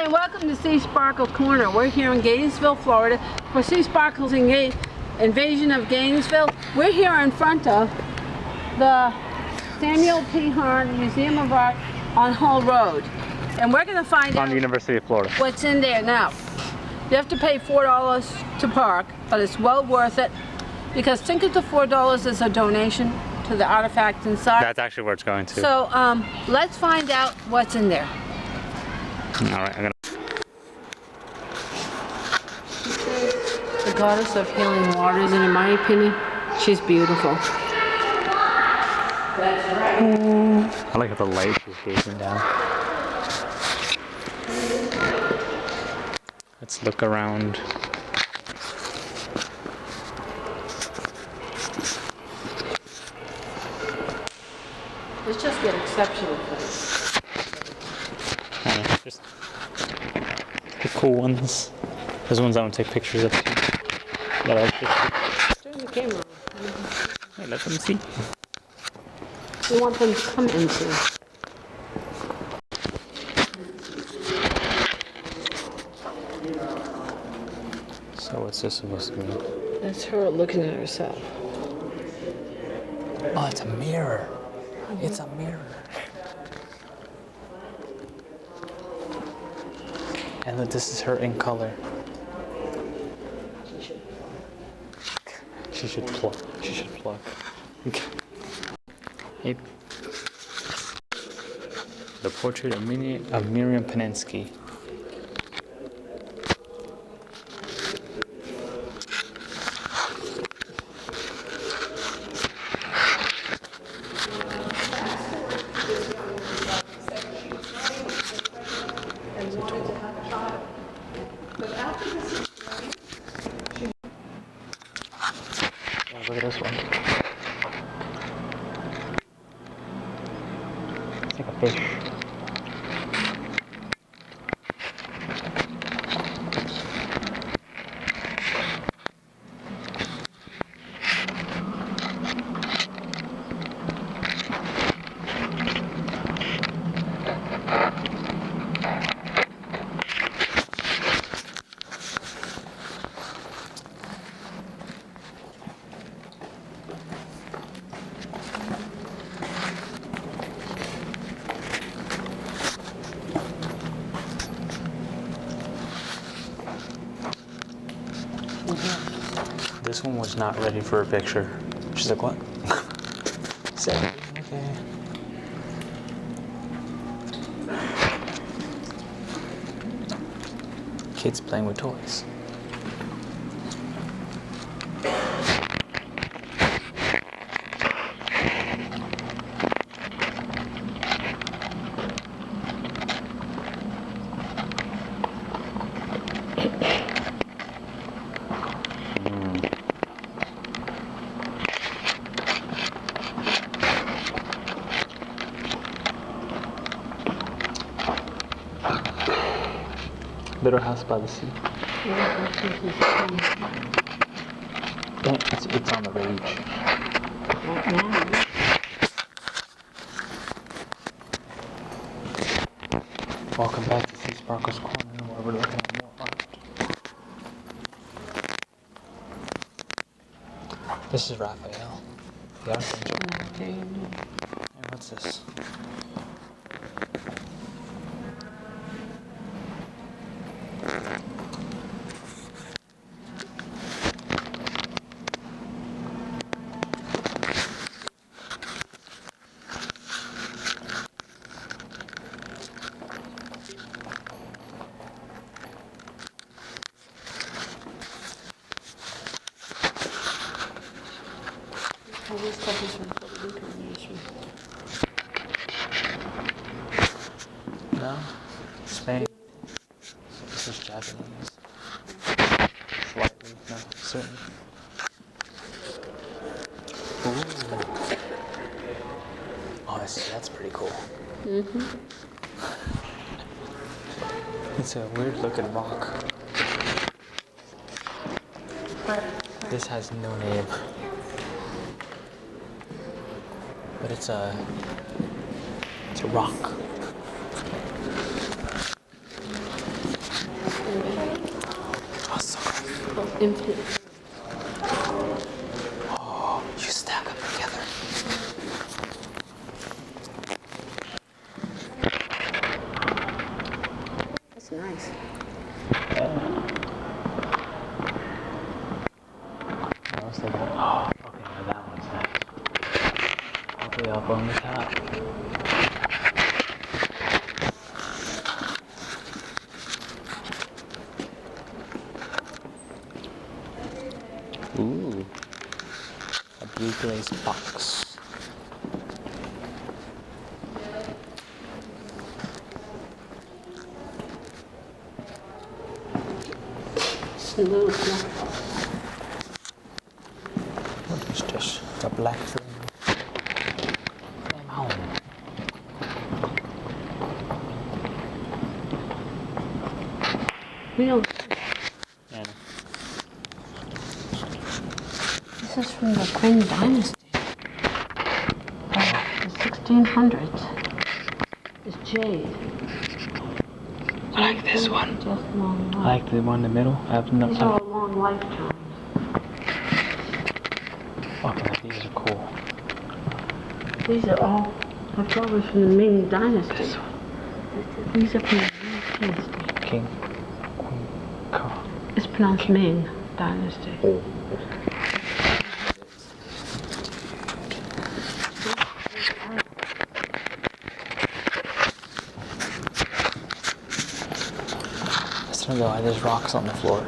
and welcome to Seasparkles Corner. We're here in Gainesville, Florida for Seasparkles Invasion of Gainesville. We're here in front of the Samuel P. Hahn Museum of Art on Hull Road. And we're going to find out on the University of Florida what's in there now. You have to pay $4 to park, but it's well worth it because think of the $4 as a donation to the artifacts inside. That's actually where it's going to. So let's find out what's in there. All right, I'm gonna. The goddess of healing waters, and in my opinion, she's beautiful. That's right. I like how the light is gazing down. Let's look around. Let's just get exceptional things. Just the cool ones. Those ones I don't take pictures of. That I just Turn the camera on. hey, let them see. We want them to come into. So what's this supposed to mean? That's her looking at herself. Oh, it's a mirror. It's a mirror. And look, this is her in color. She should pluck. She should pluck. Hey. The portrait of Miriam Peninsky. Look at this one. It's like a fish. This one was not ready for a picture. She's like, what? Say, okay. Kids playing with toys. Little house by the sea. It's on the rage. Welcome back to Seasparkles Corner, where we're looking at more art. This is Raphael, the Archangel. And what's this? All this stuff is from Puerto Rico. No? Spain. This is Japanese. Slightly, no, certain. Ooh. Oh, that's pretty cool. Mm-hmm. It's a weird looking rock. This has no name. But it's a rock. infinite. Oh, you stack them together. That's nice. I was thinking, oh, okay, now that one's nice. All the way up on the top. Ooh, a blue glazed box. Smooth. What is this? A black thing. I'm home. We don't. And This is from the Qing Dynasty. The 1600s. It's jade. I like this one. Just long I like the one in the middle. I have no. These are a long lifetime. Okay, these are cool. These are all leftovers from the Ming Dynasty. This one. These are from the Ming Dynasty. King. Queen. It's pronounced Ming Dynasty. Oh. I don't know why there's rocks on the floor.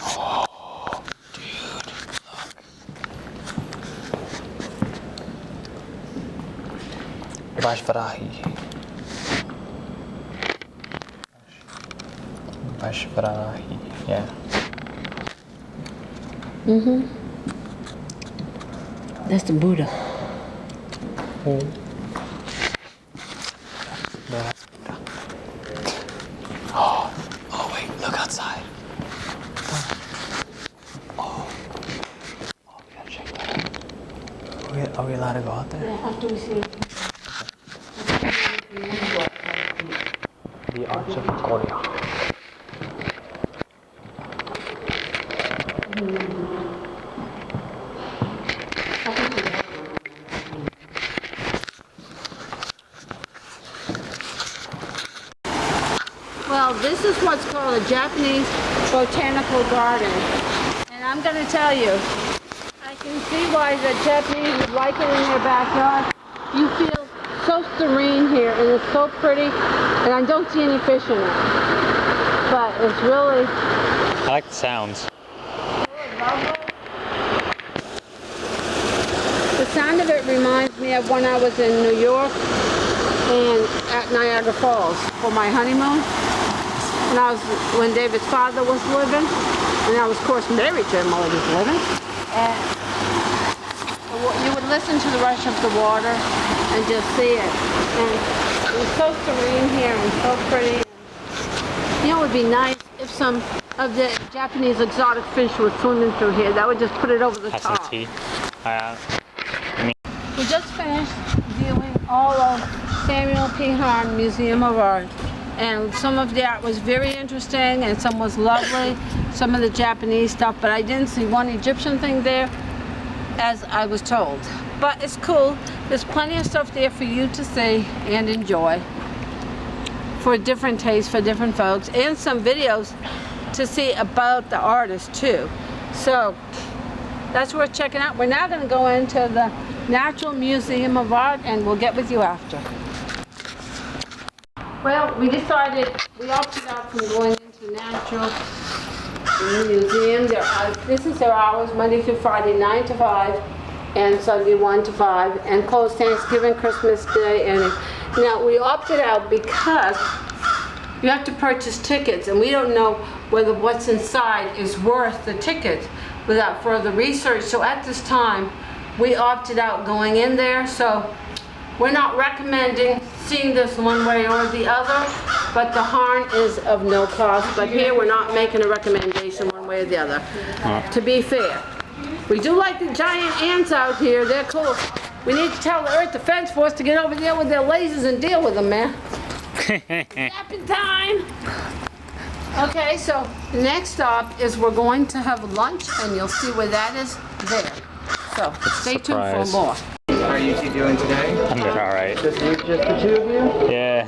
Oh, dude, look. Vashvarahi. Vashvarahi, yeah. That's the Buddha. Oh. Oh wait, look outside. Oh, we gotta check that out. Are we allowed to go out there? Yeah, after we see it. The Arch of Korea. Well, this is what's called a Japanese botanical garden. And I'm going to tell you, I can see why the Japanese would like it in their backyard. You feel so serene here, and it's so pretty, and I don't see any fish in it. But it's really I like the sounds. lovely. The sound of it reminds me of when I was in New York and at Niagara Falls for my honeymoon. When David's father was living, and I was of course married to him while he was living. And you would listen to the rush of the water and just see it. And it was so serene here and so pretty. You know, it would be nice if some of the Japanese exotic fish were swimming through here. That would just put it over the Have top. some tea. We just finished viewing all of Samuel P. Harn Museum of Art. And some of the art was very interesting and some was lovely, some of the Japanese stuff, but I didn't see one Egyptian thing there, as I was told. But it's cool. There's plenty of stuff there for you to see and enjoy, for different tastes, for different folks, and some videos to see about the artist too. So that's worth checking out. We're now going to go into the Natural Museum of Art, and we'll get with you after. Well, we opted out from going into Natural Museum. This is their hours, Monday through Friday, 9 to 5, and Sunday, 1 to 5, and closed Thanksgiving, Christmas Day. And now we opted out because you have to purchase tickets, and we don't know whether what's inside is worth the ticket without further research. So at this time, we opted out going in there. So we're not recommending seeing this one way or the other, but the Harn is of no cost. But here we're not making a recommendation one way or the other, to be fair. We do like the giant ants out here. They're cool. We need to tell the Earth Defense Force to get over there with their lasers and deal with them, man. Napping time! Okay, so the next stop is we're going to have lunch, and you'll see where that is there. So stay tuned for Surprise. more. How are you two doing today? I'm doing alright. Just the two of you? Yeah.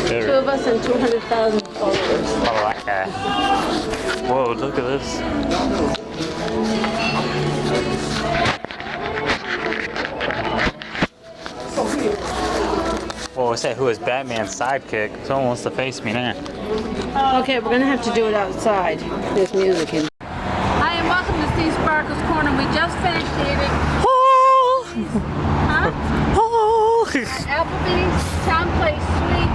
Two of us and 200,000 followers. Oh, that guy. Whoa, look at this. Whoa, it said who is Batman's sidekick? Someone wants to face me now. Okay, we're gonna have to do it outside. There's music in. Hi, and welcome to Seasparkles Corner. We just finished eating. Huh? Applebee's Town Place Suite,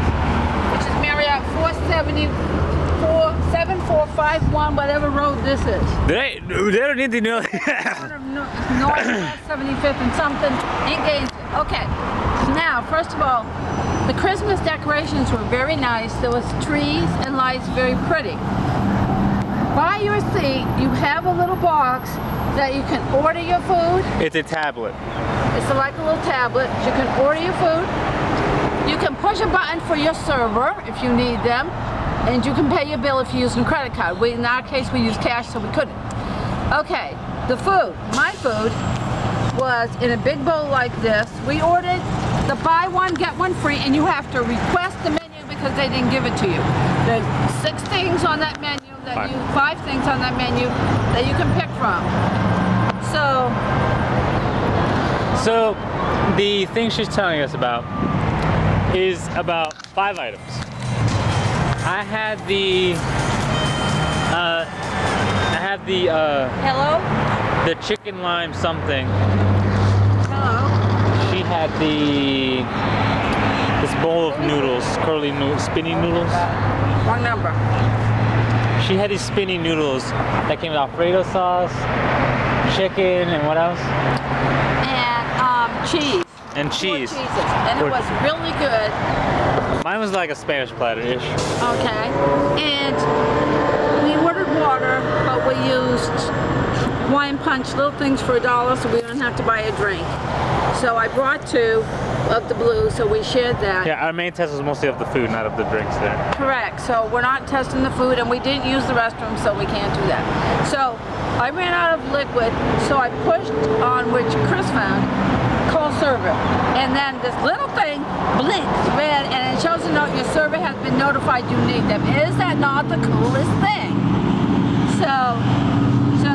which is Marriott 7451, whatever road this is. They don't need to know. Northwest 75th and something in Gainesville. Okay, now first of all, the Christmas decorations were very nice. There was trees and lights, very pretty. By your seat, you have a little box that you can order your food. It's a tablet. It's like a little tablet. You can order your food. You can push a button for your server if you need them. And you can pay your bill if you use a credit card. In our case, we use cash, so we couldn't. Okay, the food. My food was in a big bowl like this. We ordered the buy one, get one free, and you have to request the menu because they didn't give it to you. There's 6 things on that menu, that 5 things on that menu that you can pick from. So the thing she's telling us about is about 5 items. I had the Hello? the chicken lime something. Hello? She had this bowl of noodles, curly noodles, spinny noodles. Wrong number. She had these spinny noodles that came with Alfredo sauce, chicken, and what else? And cheese. And cheese. 4 cheeses. And it was really good. Mine was like a Spanish platter-ish. Okay. And we ordered water, but we used wine punch, little things for $1, so we don't have to buy a drink. So I brought 2 of the blue, so we shared that. Yeah, our main test was mostly of the food, not of the drinks there. Correct. So we're not testing the food, and we didn't use the restroom, so we can't do that. So I ran out of liquid, so I pushed on, which Chris found, call server. And then this little thing blinks red, and it shows a note, your server has been notified you need them. Is that not the coolest thing? So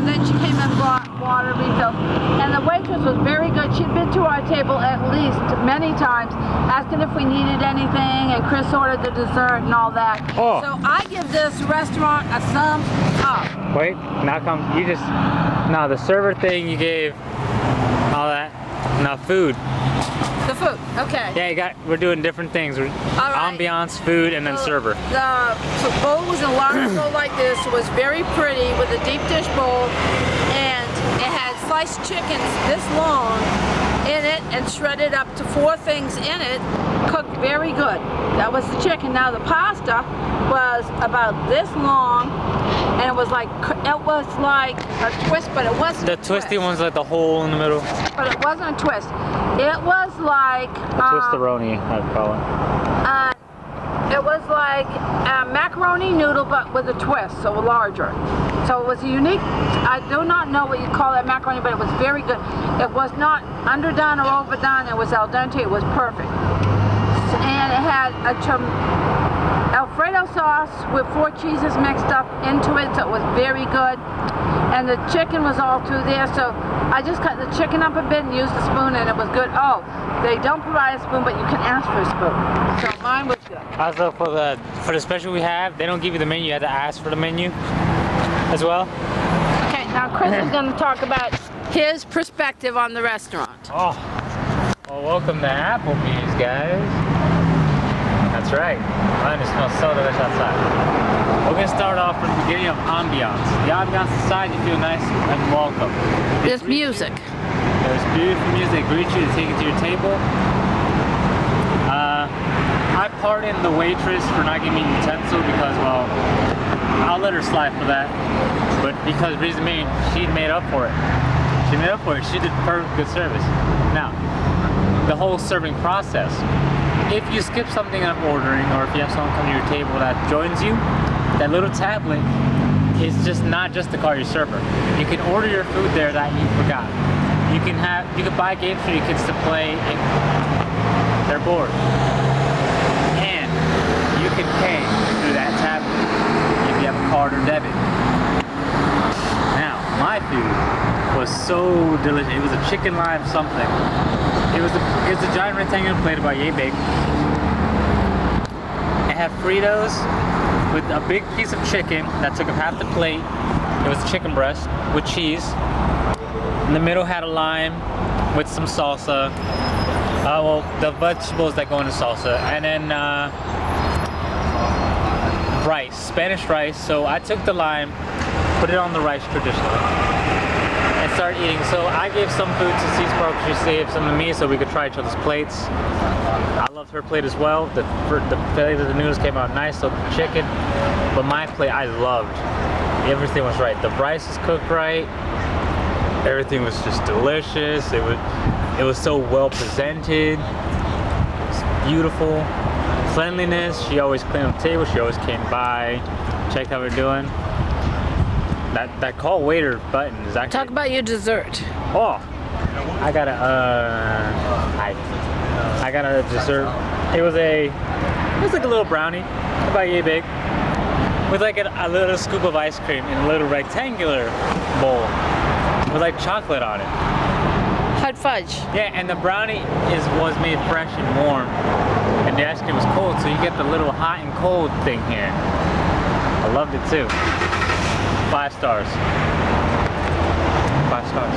then she came and brought water refills. And the waitress was very good. She'd been to our table at least many times, asking if we needed anything, and Chris ordered the dessert and all that. Oh. So I give this restaurant a thumbs up. Wait, now come, no, the server thing you gave, all that, now food. The food, okay. Yeah, we're doing different things. All right. Ambiance, food, and then server. The bowl was a large bowl like this. It was very pretty with a deep dish bowl, and it had sliced chickens this long in it and shredded up to 4 things in it, cooked very good. That was the chicken. Now the pasta was about this long, and it was like a twist, but it wasn't. The twisty one's like the hole in the middle. But it wasn't a twist. It was like Twistaroni, I'd call it. it was like a macaroni noodle, but with a twist, so larger. So it was a unique. I do not know what you call that macaroni, but it was very good. It was not underdone or overdone. It was al dente. It was perfect, and it had a Alfredo sauce with 4 cheeses mixed up into it, so it was very good. And the chicken was all through there, so I just cut the chicken up a bit and used a spoon, and it was good. Oh, they don't provide a spoon, but you can ask for a spoon. So mine was good. Also, for the special we have, they don't give you the menu. You have to ask for the menu as well. Okay, now Chris is going to talk about his perspective on the restaurant. Oh, well, welcome to Applebee's, guys. That's right. Mine smells so delicious outside. We're going to start off from the beginning of ambiance. The ambiance inside, you feel nice and welcome. There's music. There's beautiful music. They greet you to take it to your table. I pardon the waitress for not giving me utensil because, well, I'll let her slide for that. But because reason being, she made up for it. She made up for it. She did perfect good service. Now, the whole serving process. if you skip something I'm ordering, or if you have someone come to your table that joins you, that little tablet is just not just to call your server. You can order your food there that you forgot. You can buy games for your kids to play if they're bored. And you can pay through that tablet if you have a card or debit. Now, my food was so delicious. It was a chicken lime something. It was a giant rectangular plate about yay big. It had Fritos with a big piece of chicken that took up half the plate. It was chicken breast with cheese. In the middle had a lime with some salsa. Well, the vegetables that go into salsa. And then rice, Spanish rice. So I took the lime, put it on the rice traditionally, and started eating. So I gave some food to Seasparkles. She saved some to me so we could try each other's plates. I loved her plate as well. The fillet of the noodles came out nice, so the chicken. But my plate I loved. Everything was right. The rice was cooked right. Everything was just delicious. It was so well presented. It was beautiful. Cleanliness. She always cleaned up the table. She always came by, checked how we're doing. That call waiter button is actually. Talk about your dessert. Oh, I got a dessert. It was like a little brownie, about yay big, with like a little scoop of ice cream in a little rectangular bowl with like chocolate on it. Hot fudge. Yeah, and the brownie was made fresh and warm, and the ice cream was cold, so you get the little hot and cold thing here. I loved it too. 5 stars. 5 stars.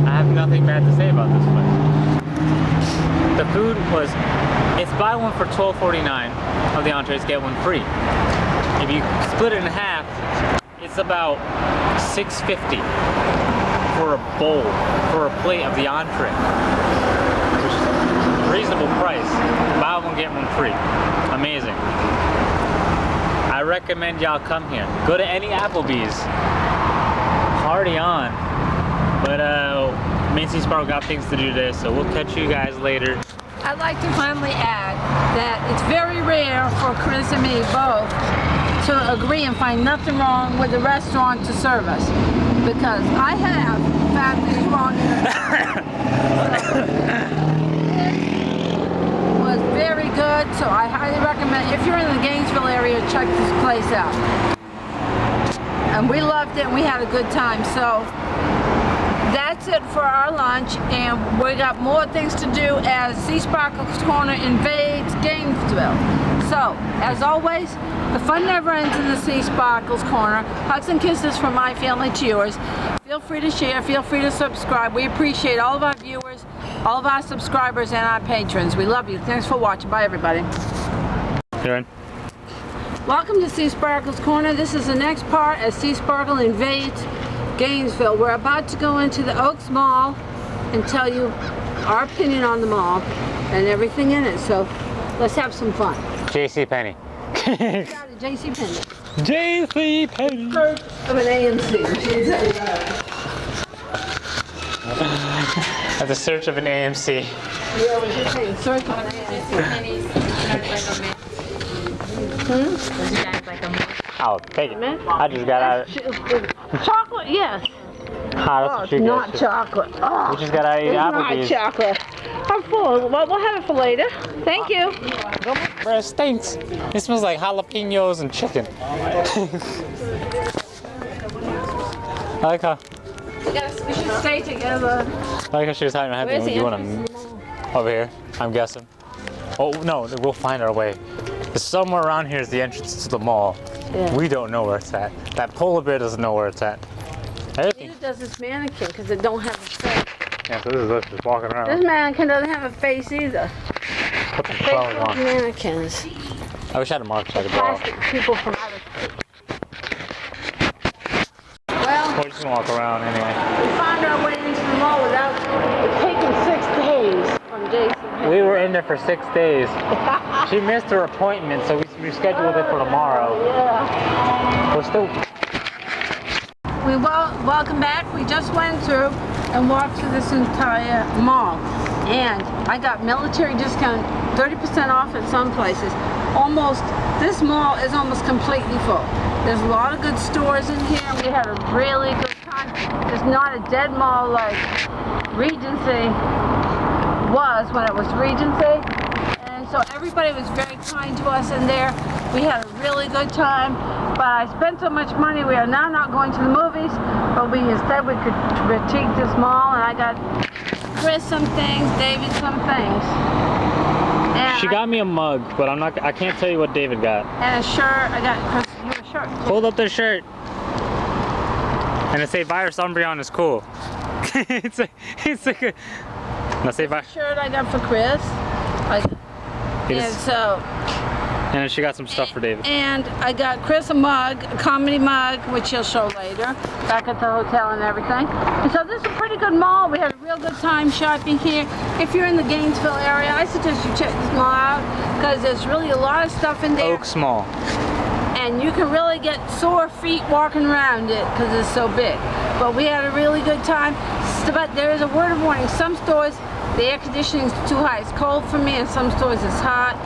I have nothing bad to say about this place. The food it's buy one for $12.49 of the entrees, get one free. If you split it in half, it's about $6.50 for a bowl, for a plate of the entree. Which is a reasonable price. Buy one, get one free. Amazing. I recommend y'all come here. Go to any Applebee's. Party on. But me and Seasparkles got things to do today, so we'll catch you guys later. I'd like to finally add that it's very rare for Chris and me both to agree and find nothing wrong with the restaurant to serve us. Because I have found things wrong was very good, so I highly recommend, if you're in the Gainesville area, check this place out. And we loved it and we had a good time. So that's it for our lunch, and we got more things to do as Seasparkles Corner invades Gainesville. So, as always, the fun never ends in the Seasparkles Corner. Hugs and kisses from my family to yours. Feel free to share, feel free to subscribe. We appreciate all of our viewers, all of our subscribers, and our patrons. We love you. Thanks for watching. Bye, everybody. Karen? Welcome to Seasparkles Corner. This is the next part as Seasparkles invades Gainesville. We're about to go into the Oaks Mall and tell you our opinion on the mall and everything in it. So let's have some fun. JCPenney. JCPenney. JCPenney. Search of an AMC. At the search of an AMC. Yeah, what you saying? Search of an AMC. Does you guys like a I'll take it. I just got out of Chocolate, yes. that's what you Not guys chocolate. Oh, We just got out of it's not Applebee's. chocolate. I'm full. Well, we'll have it for later. Thank you. Bro, it stinks. It smells like jalapenos and chicken. I like how We should stay together. she was hiding her Where's hand. the You want entrance? to over here? I'm guessing. Oh no, we'll find our way. Somewhere around here is the entrance to the mall. Yeah. We don't know where it's at. That polar bear doesn't know where it's at. Everything. Neither does this mannequin because it don't have a face. Yeah, so this is us just walking This around. mannequin doesn't have a face either. What the hell is Faceless on? mannequins. I wish I had a mark so I could draw. Plastic people from outer space. Well, We're just gonna walk around anyway. we found our way into the mall without it taking 6 days from Jason. We were in there for 6 days. She missed her appointment, so we rescheduled it for tomorrow. Yeah. We're still. Welcome back. We just went through and walked through this entire mall. And I got military discount, 30% off at some places. This mall is almost completely full. There's a lot of good stores in here. We had a really good time. It's not a dead mall like Regency was when it was Regency. And so everybody was very kind to us in there. We had a really good time. But I spent so much money, we are now not going to the movies, but instead we could critique this mall, and I got Chris some things, David some things. And She got me a mug, but I can't tell you what David got. and a shirt. I got Chris you a shirt. Hold up the shirt. And it say Virus Umbreon is cool. it's like a. Now say Virus. Shirt I got for Chris. And so. And then she got some stuff for David. And I got Chris a mug, a comedy mug, which he'll show later, back at the hotel and everything. And so this is a pretty good mall. We had a real good time shopping here. If you're in the Gainesville area, I suggest you check this mall out because there's really a lot of stuff in there. Oaks Mall. And you can really get sore feet walking around it because it's so big. But we had a really good time. But there is a word of warning. Some stores, the air conditioning is too high. It's cold for me, and some stores it's hot.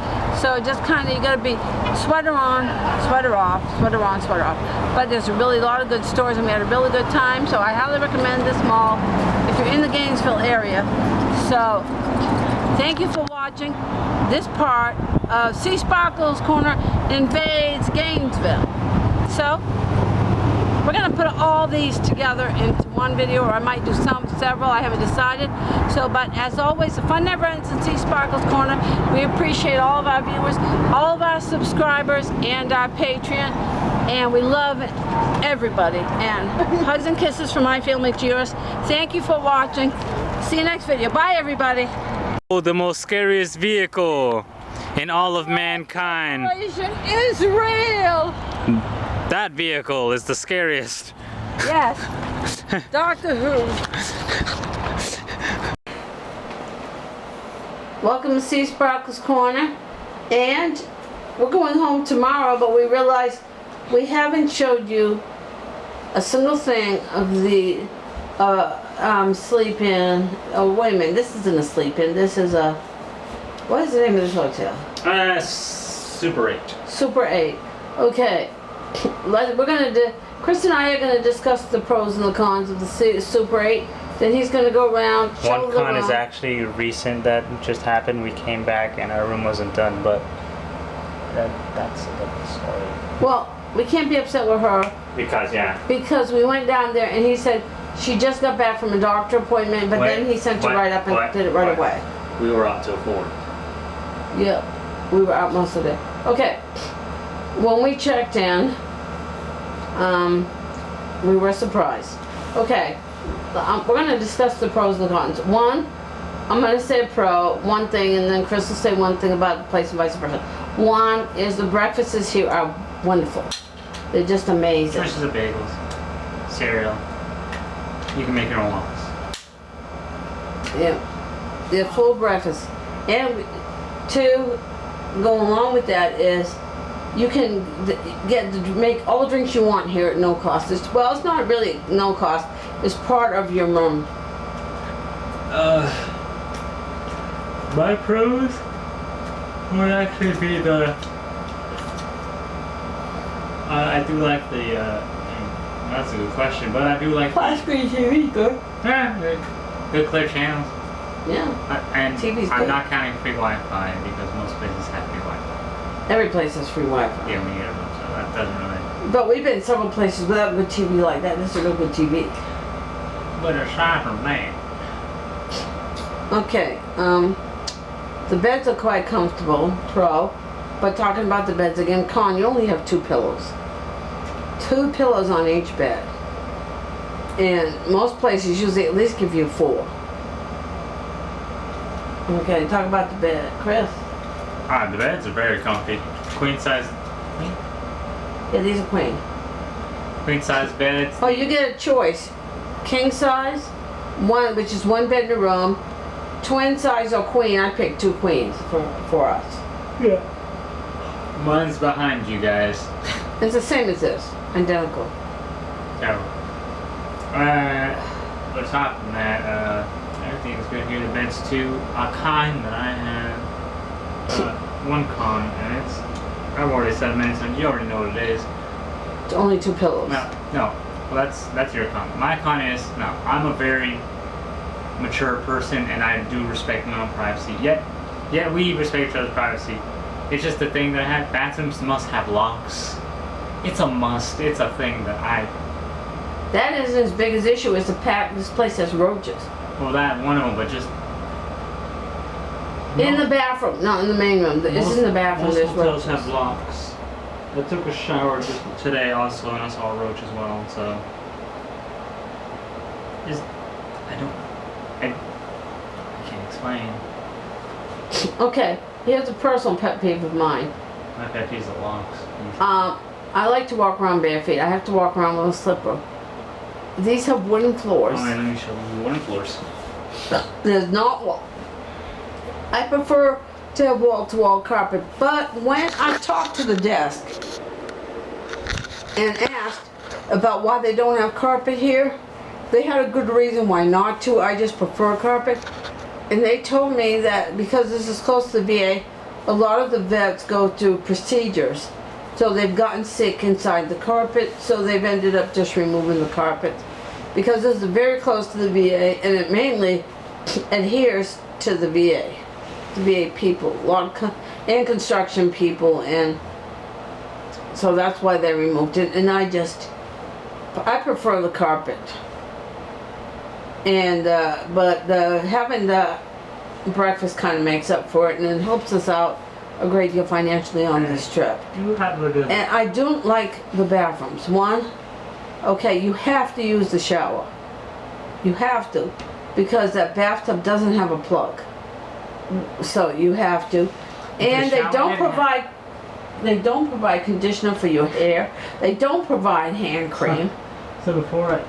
So just kind of, you gotta be sweater on, sweater off, sweater on, sweater off. But there's a lot of good stores, and we had a really good time. So I highly recommend this mall if you're in the Gainesville area. So thank you for watching this part of Seasparkles Corner invades Gainesville. So we're gonna put all these together into one video, or I might do several, I haven't decided. So, but as always, the fun never ends in Seasparkles Corner. We appreciate all of our viewers, all of our subscribers, and our Patreon. And we love everybody. And hugs and kisses from my family to yours. Thank you for watching. See you next video. Bye, everybody. Oh, the most scariest vehicle in all of mankind. Operation Israel. That vehicle is the scariest. Yes. Doctor Who. Welcome to Seasparkles Corner. And we're going home tomorrow, but we realized we haven't showed you a single thing of the sleep-in. Oh, wait a minute. This isn't a sleep-in. This is a... What is the name of this hotel? Super 8. Super 8. Okay. We're gonna Chris and I are gonna discuss the pros and the cons of the Super 8. Then he's gonna go around. One con is actually recent that just happened. We came back and our room wasn't done, but that's a different story. Well, we can't be upset with her because we went down there and he said she just got back from a doctor appointment, but then he sent her right up and did it right away. We were out till 4. Yeah, we were out most of the day. Okay. When we checked in, we were surprised. Okay, we're going to discuss the pros and the cons. One, I'm going to say a pro, one thing, and then Chris will say one thing about the place and vice versa. One is the breakfasts here are wonderful. They're just amazing. Choices of bagels, cereal. You can make your own omelets. Yeah, they're full breakfast. And two, go along with that is you can make all the drinks you want here at no cost. It's not really no cost. It's part of your room. My pros would actually be the. I do like the. That's a good question, but I do like. Flat screen TV, good. Yeah, good clear channels. Yeah. And TV's I'm good. not counting free Wi-Fi because most places have free Wi-Fi. Every place has free Wi-Fi. Yeah, when you get a room, so that doesn't really. But we've been several places without good TV like that. This is a real good TV. But aside from that. Okay, the beds are quite comfortable, pro. But talking about the beds again, con, you only have 2 pillows. 2 pillows on each bed. And most places usually at least give you 4. Okay, talk about the bed. Chris? The beds are very comfy. Queen size. Yeah, these are queen. Queen size beds. Oh, you get a choice. King size, one, which is 1 bed in a room. Twin size or queen. I picked 2 queens for us. Yeah. Mine's behind you guys. It's the same as this. Identical. So, aside from that, everything's good here. The bed's too a con that I have. One con, and it's I've already said many times. You already know what it is. It's only 2 pillows. No. Well, that's your con. My con is no. I'm a very mature person, and I do respect my own privacy. Yet we respect each other's privacy. It's just the thing that I have. Bathrooms must have locks. It's a must. It's a thing that I. That isn't as big as issue as the fact this place has roaches. Well, that one of them, but just. In the bathroom, not in the main room. It's in the bathroom. Most There's hotels roaches. have locks. I took a shower just today also, and I saw a roach as well. So. I can't explain. Okay, here's a personal pet peeve of mine. My pet peeve is the locks. I like to walk around bare feet. I have to walk around with a slipper. These have wooden floors. Alright, let me show you wooden floors. There's not wall. I prefer to have wall-to-wall carpet, but when I talked to the desk and asked about why they don't have carpet here, they had a good reason why not to. I just prefer carpet. And they told me that because this is close to the VA, a lot of the vets go through procedures. So they've gotten sick inside the carpet, so they've ended up just removing the carpet. Because this is very close to the VA, and it mainly adheres to the VA. The VA people, and construction people, and so that's why they removed it. And I prefer the carpet. And having the breakfast kind of makes up for it, and it helps us out a great deal financially on this trip. You have a good. And I don't like the bathrooms. One, okay, you have to use the shower. You have to, because that bathtub doesn't have a plug. So you have to, and they don't provide. They don't provide conditioner for your hair. They don't provide hand cream. So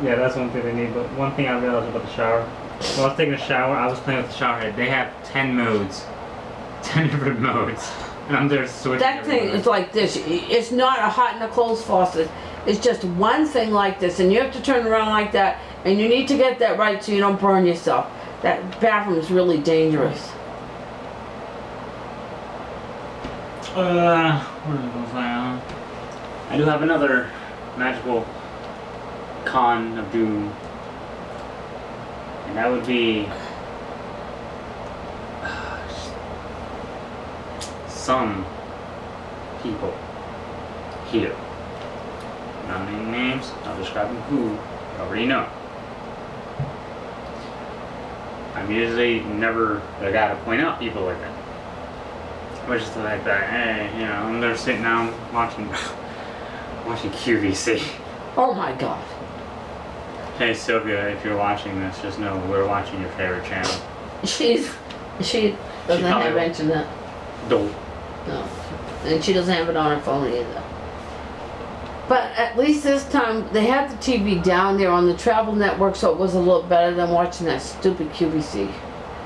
yeah, that's one thing they need. But one thing I realized about the shower, when I was taking a shower, I was playing with the shower head. They have 10 modes, 10 different modes, and I'm there switching. That thing is like this. It's not a hot and a cold faucet. It's just one thing like this, and you have to turn around like that, and you need to get that right so you don't burn yourself. That bathroom is really dangerous. What is I do have another magical con of doom, and that would be some people here. Not naming names, not describing who, you already know. I'm usually never the guy to point out people like that. But just like that, hey, you know, I'm there sitting down watching QVC. Oh my God. Hey Sylvia, if you're watching this, just know we're watching your favorite channel. She doesn't have internet. Don't. No, and she doesn't have it on her phone either. But at least this time they had the TV down there on the travel network, so it was a little better than watching that stupid QVC.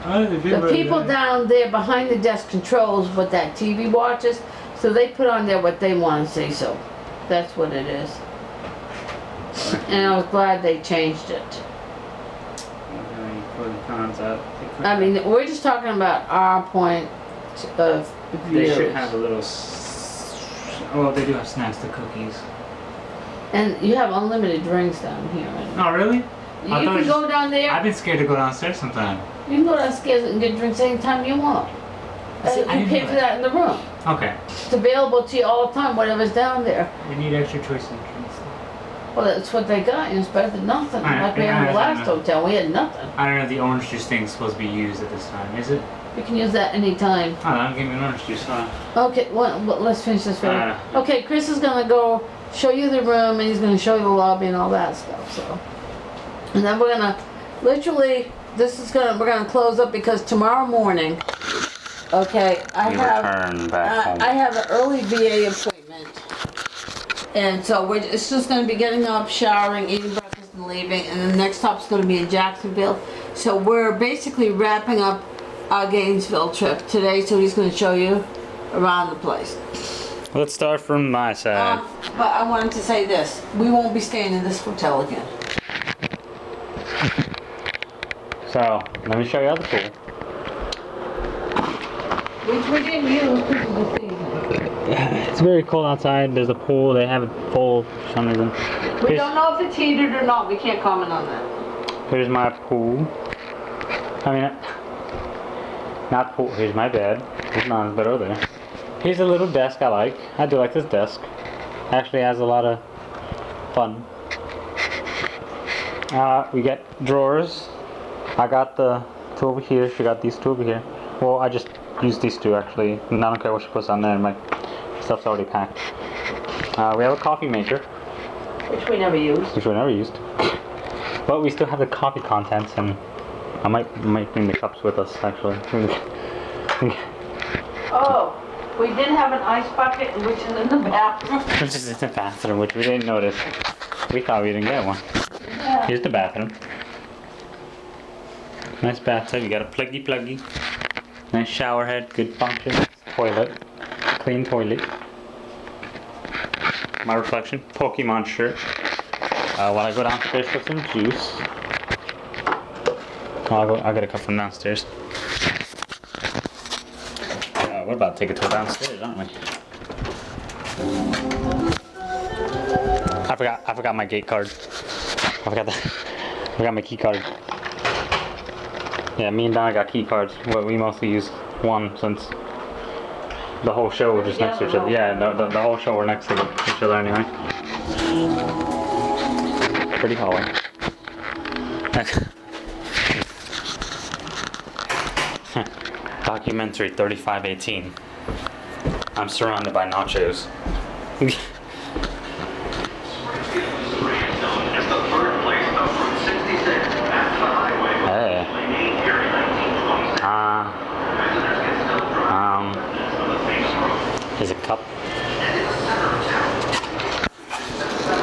The people down there behind the desk controls what that TV watches, so they put on there what they want to see, so that's what it is. And I was glad they changed it. I mean, we're just talking about our point of view. They should have a little, well, they do have snacks to cookies. And you have unlimited drinks down here. Oh, really? You can go down there. I've been scared to go downstairs sometime. You can go downstairs and get drinks anytime you want. See, You pay for that in the room. Okay. It's available to you all the time, whatever's down there. We need extra choice in drinks. Well, that's what they got, and it's better than nothing. Like we had in the last hotel, we had nothing. I don't know if the orange juice thing's supposed to be used at this time, is it? You can use that anytime. Oh, don't give me an orange juice, huh? Okay, well, let's finish this video. Okay, Chris is gonna go show you the room, and he's gonna show you the lobby and all that stuff. So, and then we're gonna literally, we're gonna close up because tomorrow morning. Okay, I have an early VA appointment, and so it's just gonna be getting up, showering, eating breakfast, and leaving. And the next stop's gonna be in Jacksonville. So we're basically wrapping up our Gainesville trip today. So he's gonna show you around the place. Let's start from my side. But I wanted to say this: we won't be staying in this hotel again. So, let me show you the pool. Which we didn't use because of the season. It's very cold outside. There's a pool. They have it full for some reason. We don't know if it's heated or not. We can't comment on that. Here's my pool. I mean, not pool. Here's my bed. There's Nan's bed over there. Here's a little desk I like. I do like this desk. Actually has a lot of fun. We get drawers. I got the two over here. She got these two over here. Well, I just used these two actually. And I don't care what she puts on there. My stuff's already packed. We have a coffee maker. Which we never used. Which we never used. But we still have the coffee contents, and I might bring the cups with us actually. Oh, we did have an ice bucket, which is in the bathroom. Which is in the bathroom, which we didn't notice. We thought we didn't get one. Yeah. Here's the bathroom. Nice bathtub. You got a pluggy. Nice shower head, good function. Toilet, clean toilet. My reflection, Pokemon shirt. When I go downstairs for some juice. Oh, I got a cup from downstairs. We're about to take a tour downstairs, aren't we? I forgot my gate card. I forgot my key card. Yeah, me and Donna got key cards. But we mostly use one since the whole show was just next to each other. Yeah, the whole show were next to each other anyway. Pretty hallway. Documentary 3518. I'm surrounded by nachos. Hey. Here's a cup.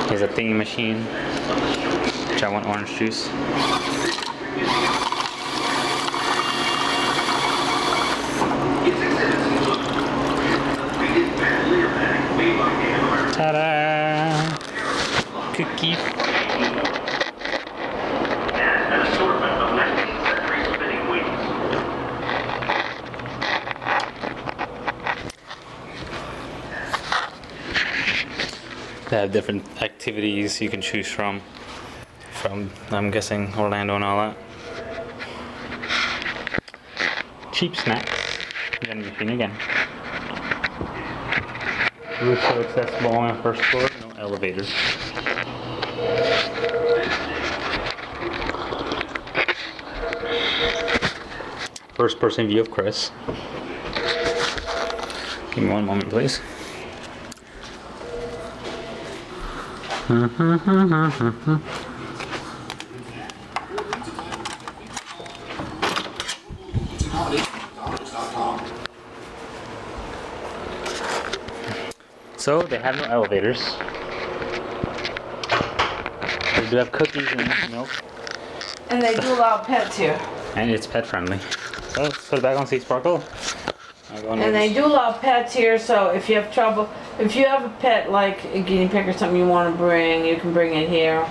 Here's a thingy machine. Which I want orange juice. Ta-da! Cookie. They have different activities you can choose from I'm guessing Orlando and all that. Cheap snacks. Vending machine again. Roof so accessible on the first floor, no elevators. First person view of Chris. Give me one moment, please. So they have no elevators. They do have cookies and milk. And they do allow pets here. And it's pet friendly. So let's put it back on Seasparkle. And they do allow pets here, so if you have trouble, if you have a pet like a guinea pig or something you want to bring, you can bring it here.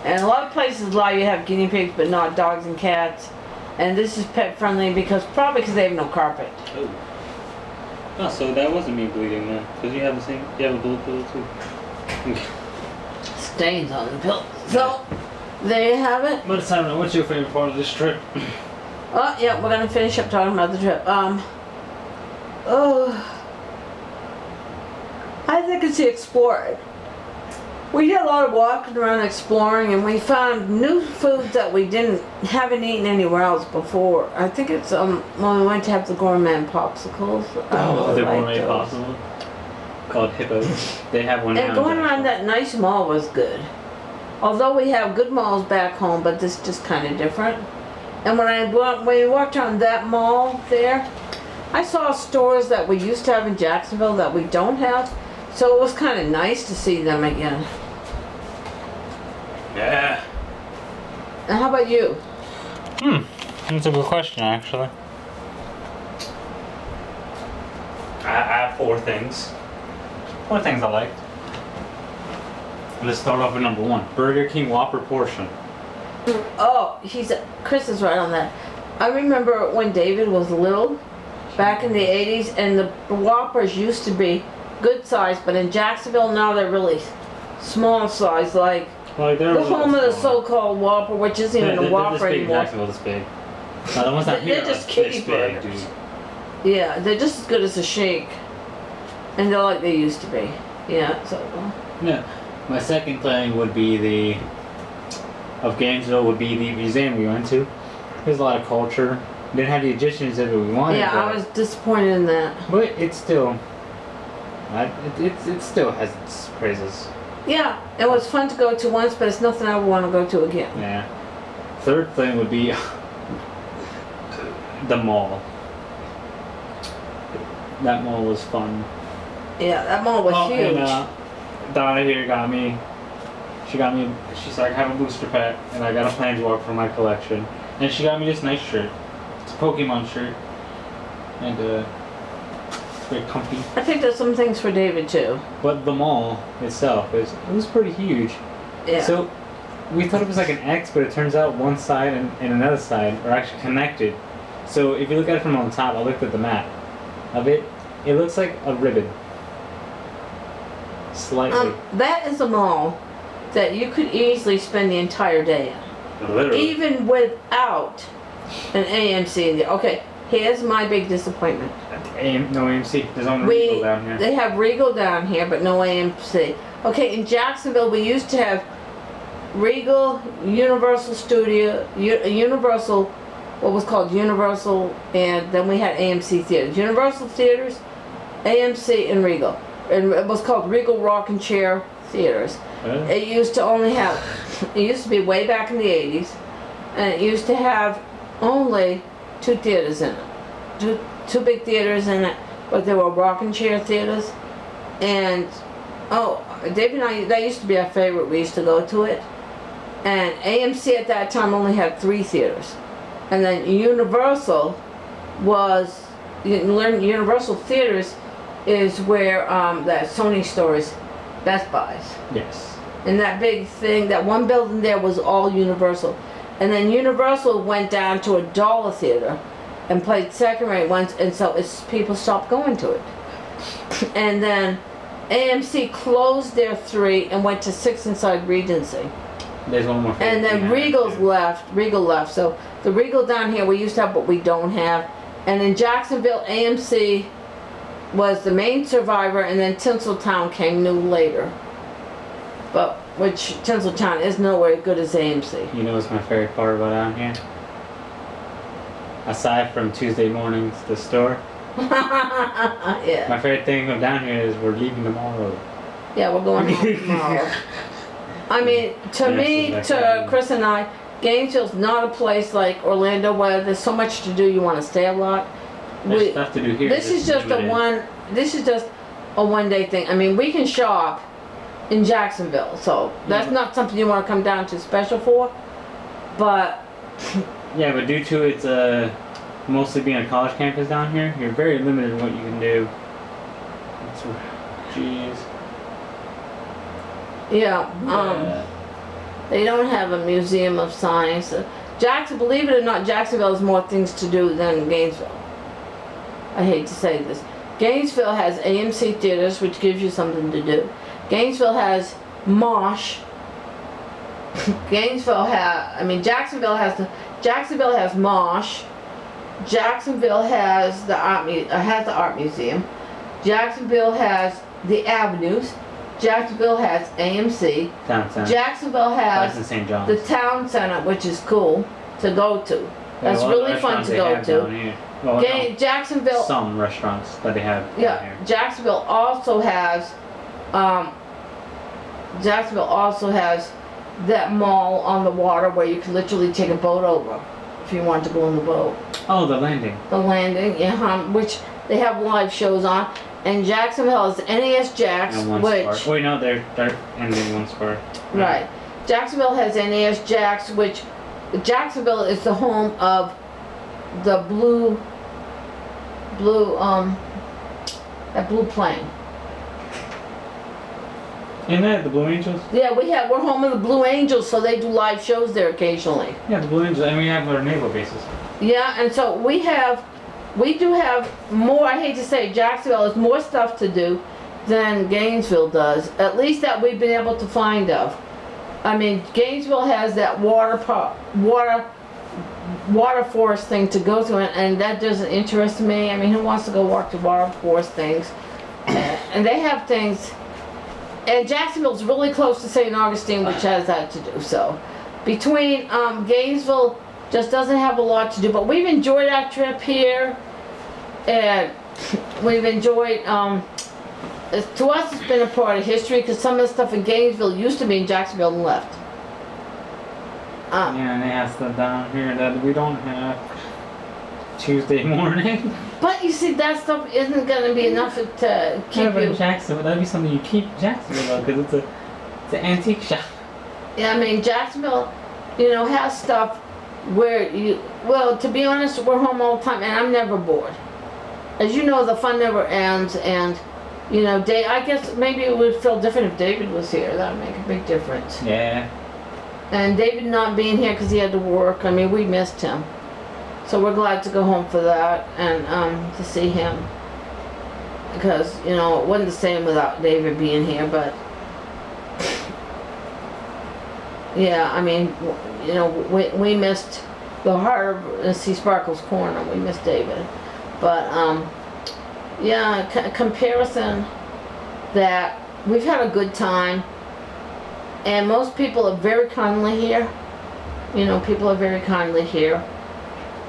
And a lot of places allow you to have guinea pigs, but not dogs and cats. And this is pet friendly because probably because they have no carpet. Oh, so that wasn't me bleeding then, because you have a blue pillow too. Stains on the pillow. So there you have it. But Simon, what's your favorite part of this trip? Oh yeah, we're gonna finish up talking about the trip. I think it's the exploring. We did a lot of walking around exploring, and we found new foods that we haven't eaten anywhere else before. I think it's when we went to have the gourmet popsicles. The gourmet popsicle called Hippos. They have one. And going around that nice mall was good. Although we have good malls back home, but this is just kind of different. And when we walked around that mall there, I saw stores that we used to have in Jacksonville that we don't have. So it was kind of nice to see them again. Yeah. And how about you? That's a good question, actually. I have four things. Four things I liked. Let's start off with number one. Burger King Whopper portion. Oh, Chris is right on that. I remember when David was little, back in the 80s, and the Whoppers used to be good size, but in Jacksonville now they're really small size, like Well, they're the really home of the small. so-called Whopper, which isn't even a They're Whopper this big, anymore. Jacksonville this big. No, the ones out They're here just are kitty this big, burgers. dude. Yeah, they're just as good as a shake, and they're like they used to be. Yeah, so Yeah. My second thing would be of Gainesville would be the museum we went to. There's a lot of culture. Didn't have the Egyptians that we wanted. yeah, I but- was disappointed in that. But it still, it still has its praises. Yeah, it was fun to go to once, but it's nothing I would want to go to again. Yeah. Third thing would be the mall. That mall was fun. Yeah, that mall was huge. And, Donna here got me. She's like, have a booster pack, and I got a Planeswalker for my collection. And she got me this nice shirt. It's a Pokemon shirt. And it's very comfy. I picked up some things for David too. But the mall itself it was pretty huge. Yeah. So we thought it was like an X, but it turns out one side and another side are actually connected. So if you look at it from on top, I looked at the map of it. It looks like a ribbon. Slightly. That is a mall that you could easily spend the entire day in, Literally. even without an AMC in there. Okay, here's my big disappointment. No AMC. There's only Regal down here. They have Regal down here, but no AMC. Okay, in Jacksonville, we used to have Regal, Universal Studio, Universal, what was called Universal, and then we had AMC theaters. Universal theaters, AMC, and Regal. And it was called Regal Rocking Chair Theaters. It used to only have, it used to be way back in the 80s, and it used to have only 2 theaters in it. Two big theaters in it, but they were rocking chair theaters. And, David and I, that used to be our favorite. We used to go to it. And AMC at that time only had 3 theaters. And then Universal was, Universal Theaters is where that Sony stores Best Buys. Yes. And that big thing, that one building there was all Universal. And then Universal went down to a dollar theater and played second-rate ones, and so people stopped going to it. And then AMC closed their 3 and went to 6 inside Regency. There's one more. And then Regal left. So the Regal down here we used to have, but we don't have. And in Jacksonville, AMC was the main survivor, and then Tinseltown came new later. But which Tinseltown is nowhere good as AMC. You know what's my favorite part about down here? Aside from Tuesday mornings, the store. Yeah. My favorite thing of down here is we're leaving tomorrow. Yeah, we're going home tomorrow. I mean, to Yes, me, exactly. to Chris and I, Gainesville's not a place like Orlando where there's so much to do. You want to stay a lot. There's stuff to do here. This is just a one-day thing. I mean, we can shop in Jacksonville, so that's not something you want to come down to special for. But Yeah, but due to its mostly being a college campus down here, you're very limited in what you can do. Jeez. yeah, they don't have a museum of science. Believe it or not, Jacksonville has more things to do than Gainesville. I hate to say this. Gainesville has AMC theaters, which gives you something to do. Gainesville has Mosh. Jacksonville has Mosh. Jacksonville has the art museum. Jacksonville has the Avenues. Jacksonville has AMC. Town center. Jacksonville That's in has St. John's. the town center, which is cool to go to. That's really fun to go to. Well, no, Jacksonville. some restaurants that they have down Yeah, here. Jacksonville also has that mall on the water where you can literally take a boat over if you want to go on the boat. Oh, the landing. The landing, yeah, which they have live shows on. And Jacksonville has NAS Jacks, And one which spark. Wait, no, they're ending one spark. right. Jacksonville has NAS Jacks, which Jacksonville is the home of the blue that blue plane. Isn't that the Blue Angels? Yeah, we're home of the Blue Angels, so they do live shows there occasionally. Yeah, the Blue Angels, and we have our naval bases. Yeah, and so we do have more, I hate to say, Jacksonville has more stuff to do than Gainesville does, at least that we've been able to find of. I mean, Gainesville has that water forest thing to go through, and that doesn't interest me. I mean, who wants to go walk the water forest things? And they have things, and Jacksonville's really close to St. Augustine, which has that to do. So, between Gainesville just doesn't have a lot to do, but we've enjoyed our trip here, and we've enjoyed, to us it's been a part of history, because some of the stuff in Gainesville used to be in Jacksonville and left. Yeah, and they have stuff down here that we don't have Tuesday morning. But you see, that stuff isn't going to be enough to keep Yeah, but in you. Jacksonville, that'd be something you keep in Jacksonville though, because it's an antique shop. Yeah, I mean, Jacksonville, has stuff where well, to be honest, we're home all the time, and I'm never bored. As you know, the fun never ends, and, I guess maybe it would feel different if David was here. That would make a big difference. Yeah. And David not being here because he had to work, I mean, we missed him. So we're glad to go home for that and to see him. Because, it wasn't the same without David being here, but yeah, I mean, we missed the heart of Seasparkles corner. We missed David. But, yeah, comparison that we've had a good time. And most people are very kindly here. People are very kindly here.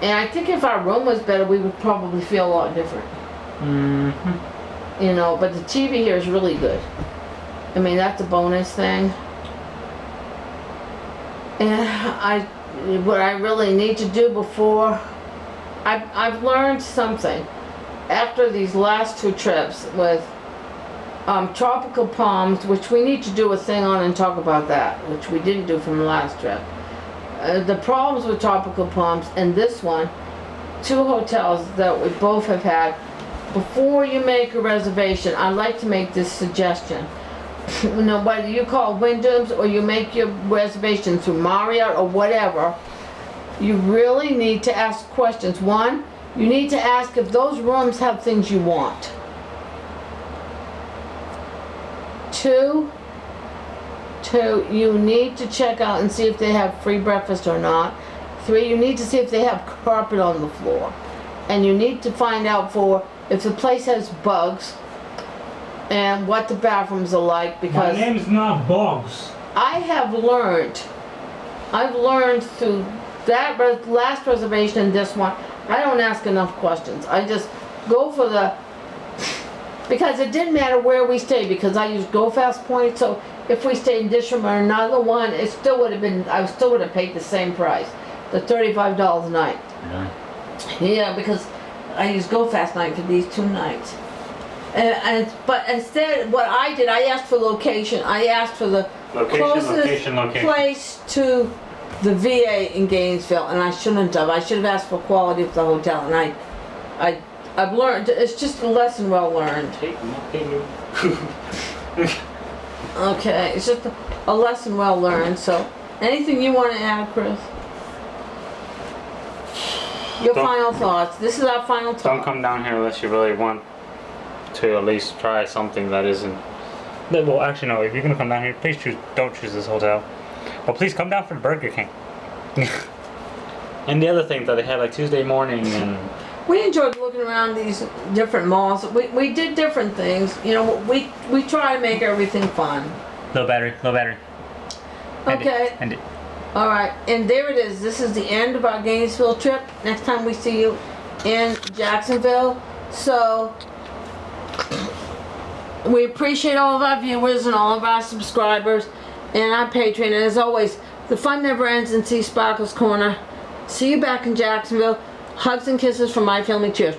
And I think if our room was better, we would probably feel a lot different. Mm-hmm. But the TV here is really good. I mean, that's a bonus thing. And what I really need to do before, I've learned something. After these last 2 trips with tropical palms, which we need to do a thing on and talk about that, which we didn't do from the last trip. The problems with tropical palms and this one, 2 hotels that we both have had. Before you make a reservation, I'd like to make this suggestion. Whether you call Wyndham's or you make your reservation through Marriott or whatever, you really need to ask questions. 1, you need to ask if those rooms have things you want. 2, you need to check out and see if they have free breakfast or not. 3, you need to see if they have carpet on the floor. And you need to find out if the place has bugs and what the bathrooms are like, because My name's not Bugs. I've learned through that last reservation and this one, I don't ask enough questions. I just go for because it didn't matter where we stayed, because I used Go Fast points, so if we stayed in this room or another one, I still would have paid the same price, the $35 a night. Really? Yeah, because I used Go Fast night for these 2 nights. But instead, what I did, I asked for location. I asked for the closest place to the VA in Gainesville, and I shouldn't have. I should have asked for quality of the hotel, and I've learned. It's just a lesson well learned. Okay, it's just a lesson well learned. So, anything you want to add, Chris? Your final thoughts. This is our final talk. Don't come down here unless you really want to at least try something that isn't. Well, actually, no. If you're gonna come down here, please don't choose this hotel. But please come down for the Burger King. And the other things that they have, like Tuesday morning and. We enjoyed looking around these different malls. We did different things. We try to make everything fun. Low battery. Okay. End it. All right, and there it is. This is the end of our Gainesville trip. Next time we see you in Jacksonville. So we appreciate all of our viewers and all of our subscribers and our Patreon. And as always, the fun never ends in Seasparkles Corner. See you back in Jacksonville. Hugs and kisses from my filming. Cheers.